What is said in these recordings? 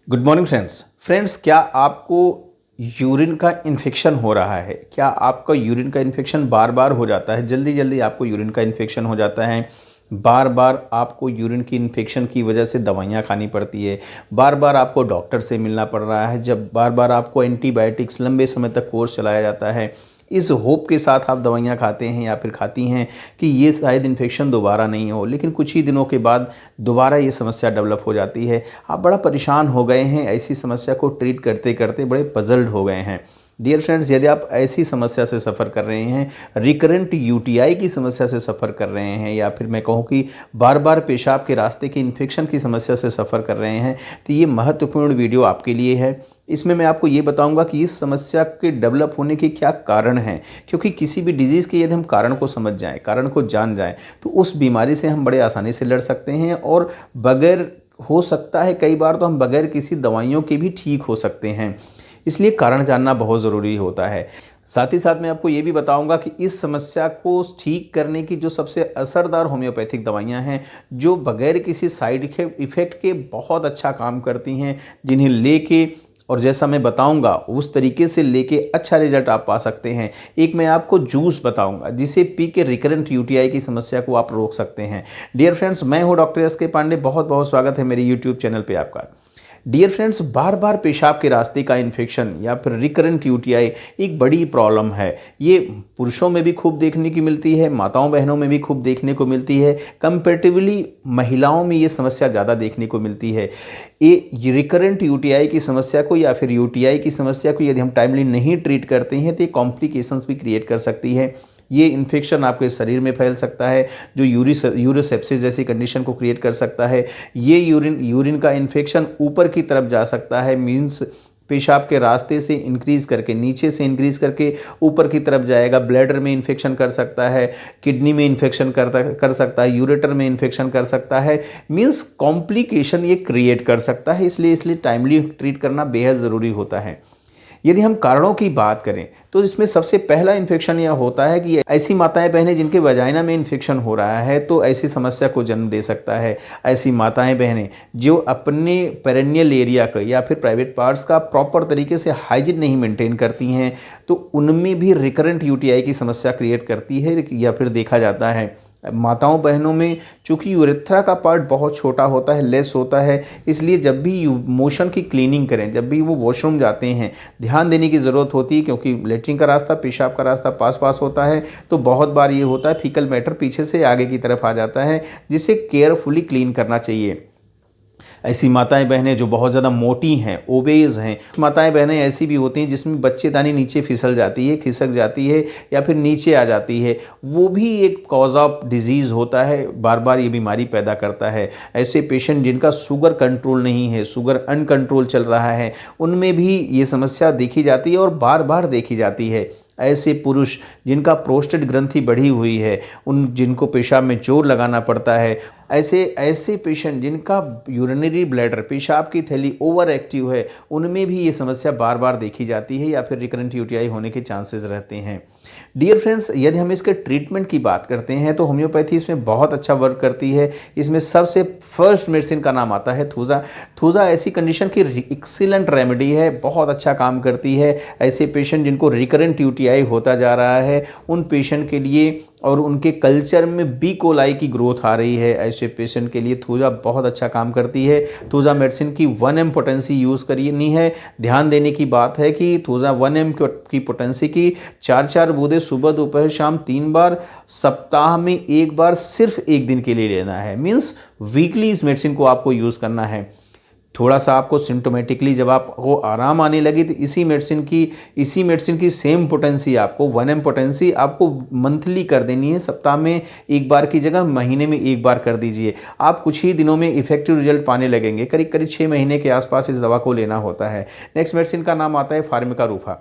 Good morning friends, क्या आपको urine का इन्फेक्शन हो रहा है? क्या आपका यूरिन का इन्फेक्शन बार बार हो जाता है? जल्दी जल्दी आपको यूरिन का इन्फेक्शन हो जाता है? बार बार आपको यूरिन की इन्फेक्शन की वजह से दवाइयाँ खानी पड़ती है? बार बार आपको डॉक्टर से मिलना पड़ रहा है? जब बार बार आपको एंटीबायोटिक्स लंबे समय तक कोर्स चलाया जाता है, इस होप के साथ आप दवाइयाँ खाते हैं या फिर खाती हैं कि ये शायद इन्फेक्शन दोबारा नहीं हो, लेकिन कुछ ही दिनों के बाद दोबारा ये समस्या डेवलप हो जाती है। आप बड़ा परेशान हो गए हैं, ऐसी समस्या को ट्रीट करते करते बड़े पजल्ड हो गए हैं। डियर फ्रेंड्स, यदि आप ऐसी समस्या से सफ़र कर रहे हैं, रिकरेंट यूटीआई की समस्या से सफ़र कर रहे हैं, या फिर मैं कहूँ कि बार बार पेशाब के रास्ते के इन्फेक्शन की समस्या से सफ़र कर रहे हैं, तो ये महत्वपूर्ण वीडियो आपके लिए है। इसमें मैं आपको ये बताऊंगा कि इस समस्या के डेवलप होने के क्या कारण हैं, क्योंकि किसी भी डिजीज़ के यदि हम कारण को समझ जाएं, कारण को जान जाएं, तो उस बीमारी से हम बड़े आसानी से लड़ सकते हैं और बगैर, हो सकता है कई बार तो हम बगैर किसी दवाइयों के भी ठीक हो सकते हैं। इसलिए कारण जानना बहुत ज़रूरी होता है। साथ ही साथ मैं आपको ये भी बताऊंगा कि इस समस्या को ठीक करने की जो सबसे असरदार होम्योपैथिक दवाइयां हैं, जो बगैर किसी साइड इफ़ेक्ट के बहुत अच्छा काम करती हैं, जिन्हें लेके और जैसा मैं बताऊंगा उस तरीके से लेके अच्छा रिजल्ट आप पा सकते हैं। एक मैं आपको जूस बताऊंगा जिसे पी के रिकरेंट यूटीआई की समस्या को आप रोक सकते हैं। डियर फ्रेंड्स, मैं हूं डॉक्टर एस के पांडे। बहुत बहुत स्वागत है मेरे यूट्यूब चैनल पे आपका। डियर फ्रेंड्स, बार बार पेशाब के रास्ते का इन्फेक्शन या फिर रिकरेंट यूटीआई एक बड़ी प्रॉब्लम है। ये पुरुषों में भी खूब देखने की मिलती है, माताओं बहनों में भी खूब देखने को मिलती है। कंपैरेटिवली महिलाओं में ये समस्या ज़्यादा देखने को मिलती है। ये रिकरेंट यूटीआई की समस्या को या फिर यूटीआई की समस्या को यदि हम टाइमली नहीं ट्रीट करते हैं तो ये कॉम्प्लिकेशंस भी क्रिएट कर सकती है। ये इन्फेक्शन आपके शरीर में फैल सकता है, जो यूरोसेप्सिस जैसी कंडीशन को क्रिएट कर सकता है। ये यूरिन का इन्फेक्शन ऊपर की तरफ जा सकता है, मीन्स पेशाब के रास्ते से इंक्रीज़ करके, नीचे से इंक्रीज़ करके ऊपर की तरफ जाएगा। ब्लैडर में इन्फेक्शन कर सकता है, किडनी में इन्फेक्शन कर सकता है, यूरेटर में इन्फेक्शन कर सकता है। मीन्स कॉम्प्लिकेशन ये क्रिएट कर सकता है। इसलिए टाइमली ट्रीट करना बेहद ज़रूरी होता है। यदि हम कारणों की बात करें तो इसमें सबसे पहला इन्फेक्शन यह होता है कि ऐसी माताएं बहनें जिनके वजाइना में इन्फेक्शन हो रहा है तो ऐसी समस्या को जन्म दे सकता है। ऐसी माताएं बहनें जो अपने पेरेनियल एरिया का या फिर प्राइवेट पार्ट्स का प्रॉपर तरीके से हाइजीन नहीं मेंटेन करती हैं, तो उनमें भी रिकरेंट यूटीआई की समस्या क्रिएट करती है या फिर देखा जाता है। माताओं बहनों में चूँकि यूरेथ्रा का पार्ट बहुत छोटा होता है, लेस होता है, इसलिए जब भी मोशन की क्लीनिंग करें, जब भी वो वॉशरूम जाते हैं, ध्यान देने की ज़रूरत होती है, क्योंकि लेटरिन का रास्ता, पेशाब का रास्ता पास पास होता है। तो बहुत बार ये होता है फीकल मैटर पीछे से आगे की तरफ आ जाता है, जिसे केयरफुली क्लीन करना चाहिए। ऐसी माताएं बहनें जो बहुत ज़्यादा मोटी हैं, ओबेज हैं, माताएं बहनें ऐसी भी होती हैं जिसमें बच्चेदानी नीचे फिसल जाती है, खिसक जाती है या फिर नीचे आ जाती है, वो भी एक कॉज ऑफ डिजीज़ होता है, बार बार ये बीमारी पैदा करता है। ऐसे पेशेंट जिनका शुगर कंट्रोल नहीं है, शुगर अनकंट्रोल चल रहा है, उनमें भी ये समस्या देखी जाती है और बार बार देखी जाती है। ऐसे पुरुष जिनका प्रोस्टेट ग्रंथि बढ़ी हुई है, जिनको पेशाब में जोर लगाना पड़ता है, ऐसे पेशेंट जिनका यूरिनरी ब्लैडर, पेशाब की थैली ओवर एक्टिव है, उनमें भी ये समस्या बार बार देखी जाती है या फिर रिकरेंट यूटीआई होने के चांसेस रहते हैं। डियर फ्रेंड्स, यदि हम इसके ट्रीटमेंट की बात करते हैं तो होम्योपैथी इसमें बहुत अच्छा वर्क करती है। इसमें सबसे फर्स्ट मेडिसिन का नाम आता है थूजा। थूजा ऐसी कंडीशन की एक्सीलेंट रेमेडी है, बहुत अच्छा काम करती है। ऐसे पेशेंट जिनको रिकरेंट यूटीआई होता जा रहा है, उन पेशेंट के लिए और उनके कल्चर में बी कोलाई की ग्रोथ आ रही है, ऐसे पेशेंट के लिए थूजा बहुत अच्छा काम करती है। थूजा मेडिसिन की 1 mg पोटेंसी यूज़ करनी है। ध्यान देने की बात है कि थूजा 1 mg की पोटेंसी की 4 बूंदें सुबह दोपहर शाम 3 बार, सप्ताह में 1 बार, सिर्फ 1 दिन के लिए लेना है। मीन्स वीकली इस मेडिसिन को आपको यूज़ करना है। थोड़ा सा आपको सिम्टोमेटिकली जब आपको आराम आने लगी तो इसी मेडिसिन की सेम पोटेंसी आपको 1 mg पोटेंसी आपको मंथली कर देनी है। सप्ताह में 1 बार की जगह महीने में 1 बार कर दीजिए। आप कुछ ही दिनों में इफेक्टिव रिजल्ट पाने लगेंगे। करीब करीब 6 महीने के आसपास इस दवा को लेना होता है। नेक्स्ट मेडिसिन का नाम आता है फार्मिका रूफा।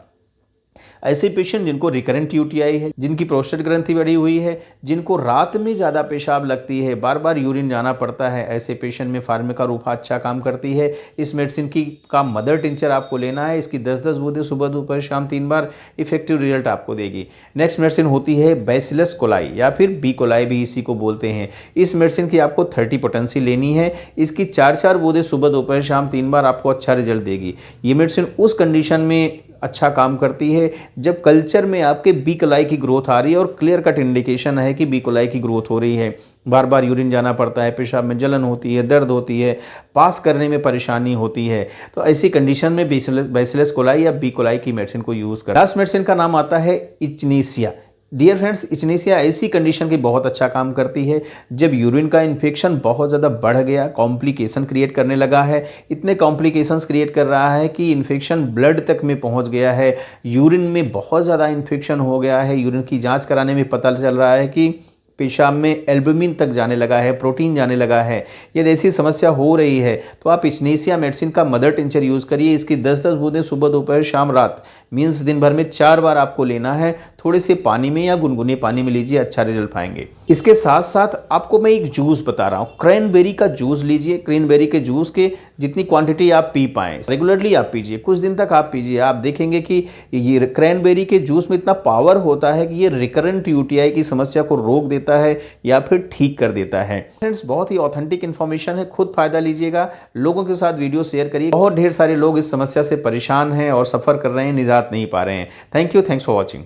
ऐसे पेशेंट जिनको रिकरेंट यूटीआई है, जिनकी प्रोस्टेट ग्रंथि बढ़ी हुई है, जिनको रात में ज़्यादा पेशाब लगती है, बार बार यूरिन जाना पड़ता है, ऐसे पेशेंट में फार्मिका रूफा अच्छा काम करती है। इस मेडिसिन की का मदर टिंचर आपको लेना है। इसकी 10-10 बूंदें सुबह दोपहर शाम 3 बार इफेक्टिव रिजल्ट आपको देगी। नेक्स्ट मेडिसिन होती है बैसिलस कोलाई या फिर बी कोलाई भी इसी को बोलते हैं। इस मेडिसिन की आपको 30 पोटेंसी लेनी है। इसकी 4-4 बूंदें सुबह दोपहर शाम 3 बार आपको अच्छा रिजल्ट देगी। ये मेडिसिन उस कंडीशन में अच्छा काम करती है जब कल्चर में आपके बी कोलाई की ग्रोथ आ रही है और क्लियर कट इंडिकेशन है कि बी कोलाई की ग्रोथ हो रही है। बार बार यूरिन जाना पड़ता है, पेशाब में जलन होती है, दर्द होती है, पास करने में परेशानी होती है, तो ऐसी कंडीशन में बैसिलस कोलाई या बी कोलाई की मेडिसिन को यूज़ करें। लास्ट मेडिसिन का नाम आता है इचनीसिया। डियर फ्रेंड्स, इचनीसिया ऐसी कंडीशन की बहुत अच्छा काम करती है जब यूरिन का इन्फेक्शन बहुत ज़्यादा बढ़ गया, कॉम्प्लिकेशन क्रिएट करने लगा है, इतने कॉम्प्लिकेशंस क्रिएट कर रहा है कि इन्फेक्शन ब्लड तक में पहुंच गया है, यूरिन में बहुत ज़्यादा इन्फेक्शन हो गया है। यूरिन की जांच कराने में पता चल रहा है कि पेशाब में एल्बुमिन तक जाने लगा है, प्रोटीन जाने लगा है। यदि ऐसी समस्या हो रही है तो आप इचनीसिया मेडिसिन का मदर टिंचर यूज़ करिए। इसकी 10-10 बूंदें सुबह दोपहर शाम रात मीन्स दिन भर में 4 बार आपको लेना है। थोड़े से पानी में या गुनगुने पानी में लीजिए, अच्छा रिजल्ट पाएंगे। इसके साथ साथ आपको मैं एक जूस बता रहा हूँ, क्रैनबेरी का जूस लीजिए। क्रैनबेरी के जूस के जितनी क्वांटिटी आप पी पाएँ रेगुलरली आप पीजिए, कुछ दिन तक आप पीजिए। आप देखेंगे कि ये क्रैनबेरी के जूस में इतना पावर होता है कि ये रिकरेंट यूटीआई की समस्या को रोक देता है या फिर ठीक कर देता है। फ्रेंड्स, बहुत ही ऑथेंटिक इन्फॉर्मेशन है, खुद फायदा लीजिएगा, लोगों के साथ वीडियो शेयर करिए। बहुत ढेर सारे लोग इस समस्या से परेशान हैं और सफ़र कर रहे हैं, निजात नहीं पा रहे हैं। Thank you, thanks for watching.